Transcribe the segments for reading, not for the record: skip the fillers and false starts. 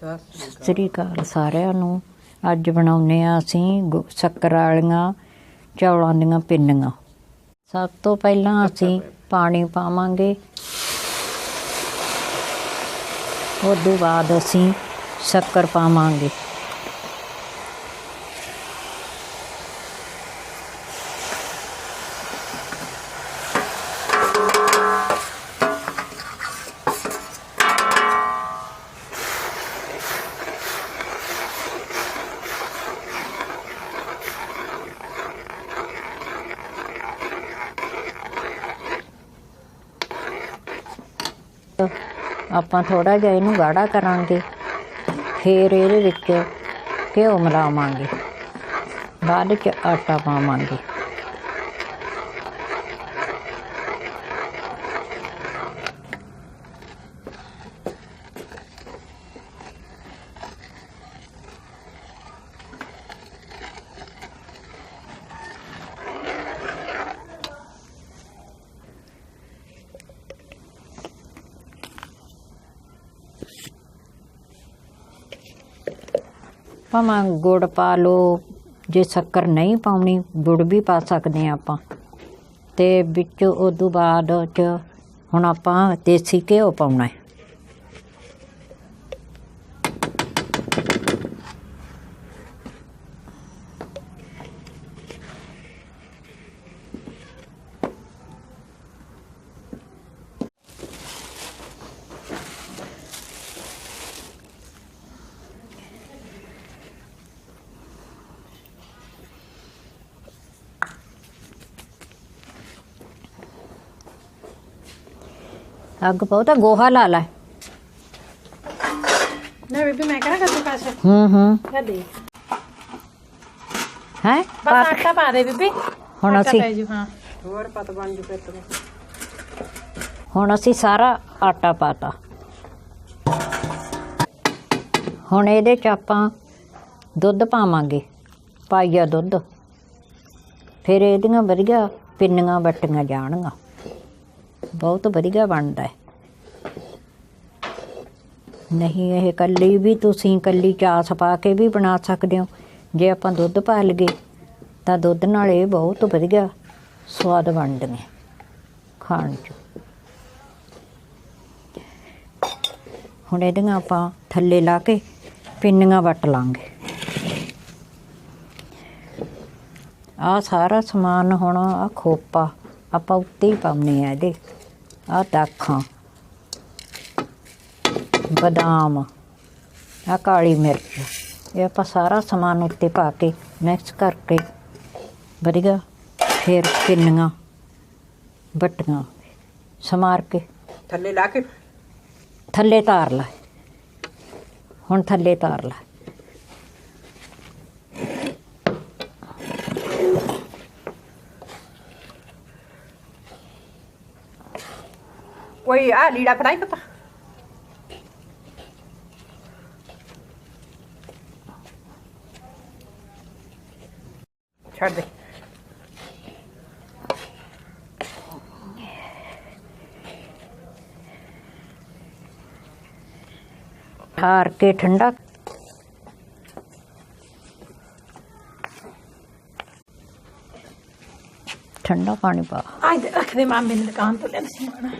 ਸਤਿ ਸ੍ਰੀ ਅਕਾਲ ਸਾਰਿਆਂ ਨੂੰ। ਅੱਜ ਬਣਾਉਂਦੇ ਹਾਂ ਅਸੀਂ ਸ਼ੱਕਰ ਵਾਲੀਆਂ ਚੌਲਾਂ ਦੀਆਂ ਪਿੰਨੀਆਂ। ਸਭ ਤੋਂ ਪਹਿਲਾਂ ਅਸੀਂ ਪਾਣੀ ਪਾਵਾਂਗੇ, ਉਸ ਤੋਂ ਬਾਅਦ ਅਸੀਂ ਸ਼ੱਕਰ ਪਾਵਾਂਗੇ। ਆਪਾਂ ਥੋੜਾ ਜਿਹਾ ਇਹਨੂੰ ਗਾੜਾ ਕਰਾਂਗੇ, ਫਿਰ ਇਹਦੇ ਵਿੱਚ ਘਿਓ ਮਿਲਾਵਾਂਗੇ, ਬਾਅਦ 'ਚ ਆਟਾ ਪਾਵਾਂਗੇ। ਭਾਵੇਂ ਗੁੜ ਪਾ ਲਓ, ਜੇ ਸ਼ੱਕਰ ਨਹੀਂ ਪਾਉਣੀ ਗੁੜ ਵੀ ਪਾ ਸਕਦੇ ਹਾਂ ਆਪਾਂ। ਅਤੇ ਵਿੱਚ ਉਦੋਂ ਬਾਅਦ 'ਚ ਹੁਣ ਆਪਾਂ ਦੇਸੀ ਘਿਓ ਪਾਉਣਾ ਹੈ। ਅੱਗ ਬਹੁਤਾ ਗੋਹਾ ਲਾ ਲੈ ਨਾ ਬੀਬੀ, ਮੈਂ ਕਰਾਂ ਕੱਦੂ ਕਾਸ਼। ਹੈ ਬਸ ਆਟਾ ਪਾ ਦੇ ਬੀਬੀ। ਹੁਣ ਅਸੀਂ ਹੋਰ ਪਤ ਬਣ ਜੂ ਫਿਰ। ਹੁਣ ਅਸੀਂ ਸਾਰਾ ਆਟਾ ਪਾਤਾ। ਹੁਣ ਇਹਦੇ 'ਚ ਆਪਾਂ ਦੁੱਧ ਪਾਵਾਂਗੇ, ਪਾਈਆ ਦੁੱਧ। ਫਿਰ ਇਹਦੀਆਂ ਵਧੀਆ ਪਿੰਨੀਆਂ ਵੱਟੀਆਂ ਜਾਣਗੀਆਂ, ਬਹੁਤ ਵਧੀਆ ਬਣਦਾ ਹੈ। ਨਹੀਂ ਇਹ ਇਕੱਲੀ ਵੀ ਤੁਸੀਂ ਇਕੱਲੀ ਚਾਸ ਪਾ ਕੇ ਵੀ ਬਣਾ ਸਕਦੇ ਹੋ। ਜੇ ਆਪਾਂ ਦੁੱਧ ਪਾ ਲਈਏ ਤਾਂ ਦੁੱਧ ਨਾਲ ਇਹ ਬਹੁਤ ਵਧੀਆ ਸਵਾਦ ਬਣਦੀਆਂ ਖਾਣ 'ਚ। ਹੁਣ ਇਹਦੀਆਂ ਆਪਾਂ ਥੱਲੇ ਲਾ ਕੇ ਪਿੰਨੀਆਂ ਵੱਟ ਲਾਂਗੇ। ਆਹ ਸਾਰਾ ਸਮਾਨ ਹੁਣ ਆਹ ਖੋਪਾ ਆਪਾਂ ਉੱਤੇ ਹੀ ਪਾਉਂਦੇ ਹਾਂ ਇਹਦੇ। ਆਹ ਦਾਖਾਂ, ਬਦਾਮ, ਆਹ ਕਾਲੀ ਮਿਰਚ, ਇਹ ਆਪਾਂ ਸਾਰਾ ਸਮਾਨ ਉੱਤੇ ਪਾ ਕੇ ਮਿਕਸ ਕਰਕੇ ਵਧੀਆ ਫਿਰ ਪਿੰਨੀਆਂ ਵੱਟੀਆਂ ਸਮਾਰ ਕੇ ਥੱਲੇ ਲਾ ਕੇ ਥੱਲੇ ਤਾਰ ਲਾ। ਹੁਣ ਥੱਲੇ ਤਾਰ ਲਾ। ਕੋਈ ਆ ਲੀੜਾ ਫੜਾਈ ਪਤਾ। ਛੱਡ ਦੇ। ਠਾਰ ਕੇ ਠੰਡਾ ਠੰਡਾ ਪਾਣੀ ਪਾ। ਆਹ ਰੱਖ ਦੇ, ਮਾਮੇ ਨੇ ਦੁਕਾਨ ਤੋਂ ਲਿਆ ਸਮਾਨ।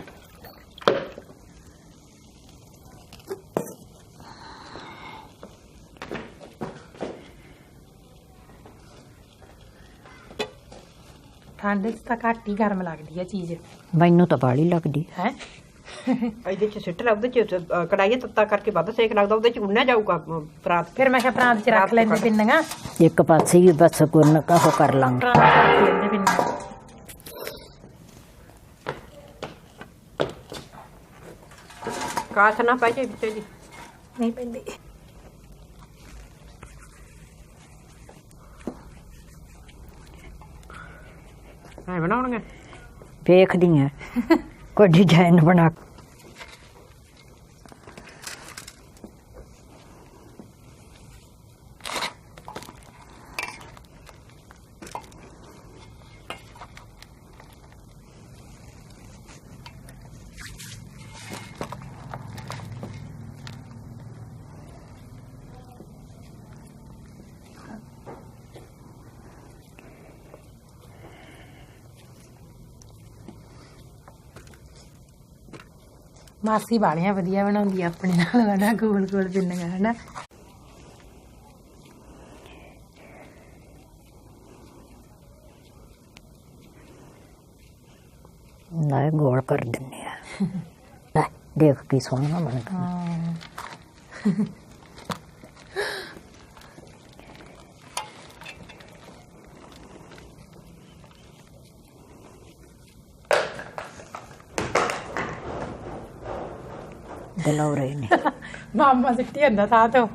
ਠੰਡ 'ਚ ਤਾਂ ਘੱਟ ਹੀ ਗਰਮ ਲੱਗਦੀ ਹੈ ਚੀਜ਼। ਮੈਨੂੰ ਤਾਂ ਬਾਹਲੀ ਲੱਗਦੀ ਹੈ। ਇਹਦੇ 'ਚ ਸਿੱਟ ਲਾ, ਉਹਦੇ 'ਚ ਕੜਾਈ ਤੱਤਾ ਕਰਕੇ ਵੱਧ ਸੇਕ ਲੱਗਦਾ, ਉਹਦੇ 'ਚ ਉੰਨਾ ਜਾਊਗਾ ਪਰਾਤ। ਫਿਰ ਮੈਂ ਕਿਹਾ ਪਰਾਤ 'ਚ ਰੱਖ ਲੈਂਦੇ ਪਿੰਨੀਆਂ ਇੱਕ ਪਾਸੇ ਹੀ, ਬਸ ਗੁੰਨ ਉਹ ਕਰ ਲਾਂਗੇ। ਕਾਸ਼ ਨਾ ਪੈ ਜਾਏ ਵਿੱਚ ਜੀ। ਨਹੀਂ ਪੈਂਦੀ। ਹਾਂ ਬਣਾਉਣਗੇ, ਵੇਖਦੀ ਹਾਂ ਕੋਈ ਡਿਜ਼ਾਈਨ ਬਣਾ। ਮਾਸੀ ਵਾਲੀਆਂ ਵਧੀਆ ਬਣਾਉਂਦੀ ਆ ਆਪਣੇ ਨਾਲ ਹਨਾ, ਗੋਲ ਗੋਲ ਪਿੰਨੀਆਂ ਹਨਾ। ਨਾ ਗੋਲ ਕਰ ਦਿੰਦੇ ਆ। ਲੈ ਦੇਖ ਕੀ ਸੋਹਣਾ ਬਣ ਗਿਆ। ਗਲੌਰੇ ਨੇ ਮਾਮਾ ਸਿੱਟੀ ਜਾਂਦਾ ਤਾਂ ਤੋਂ।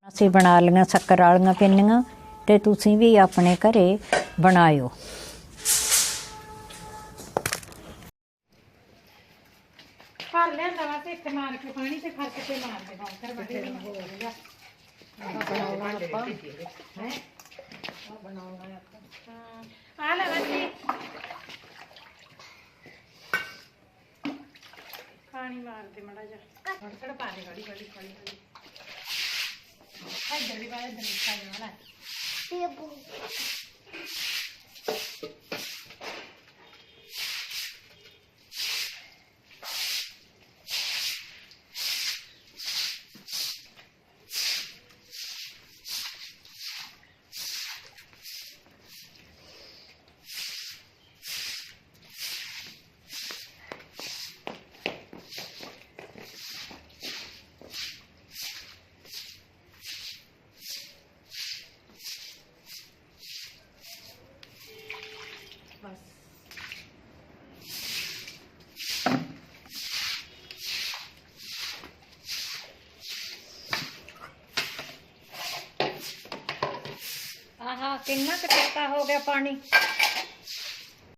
ਅਸੀਂ ਬਣਾ ਲਈਆਂ ਸ਼ੱਕਰ ਵਾਲੀਆਂ ਪਿੰਨੀਆਂ ਤੇ ਤੁਸੀਂ ਵੀ ਆਪਣੇ ਘਰੇ ਬਣਾਇਓ। ਭਰ ਲਿਆਂਦਾ ਵਾ ਤੇ ਇੱਥੇ ਮਾਰ ਕੇ ਪਾਣੀ ਤੇ ਖਰਚ ਕੇ ਮਾਰ ਦੇ ਬਾਹਰ ਬੜੇ ਹੋ ਗਿਆ। ਆ ਲੈ ਬੱਚੀ ਪਾਣੀ ਮਾਰ ਦੇ ਮੜਾ ਜਾ ਥੋੜਾ ਪਾ ਦੇ ਗੜੀ ਗੜੀ ਗੜੀ ਗੜੀ ਇੱਧਰ ਵੀ ਪਾ ਇੱਧਰ ਵੀ ਪਾ ਜਾਣਾ ਆਹਾ ਕਿੰਨਾ ਕੁ ਤੱਤਾ ਹੋ ਗਿਆ ਪਾਣੀ।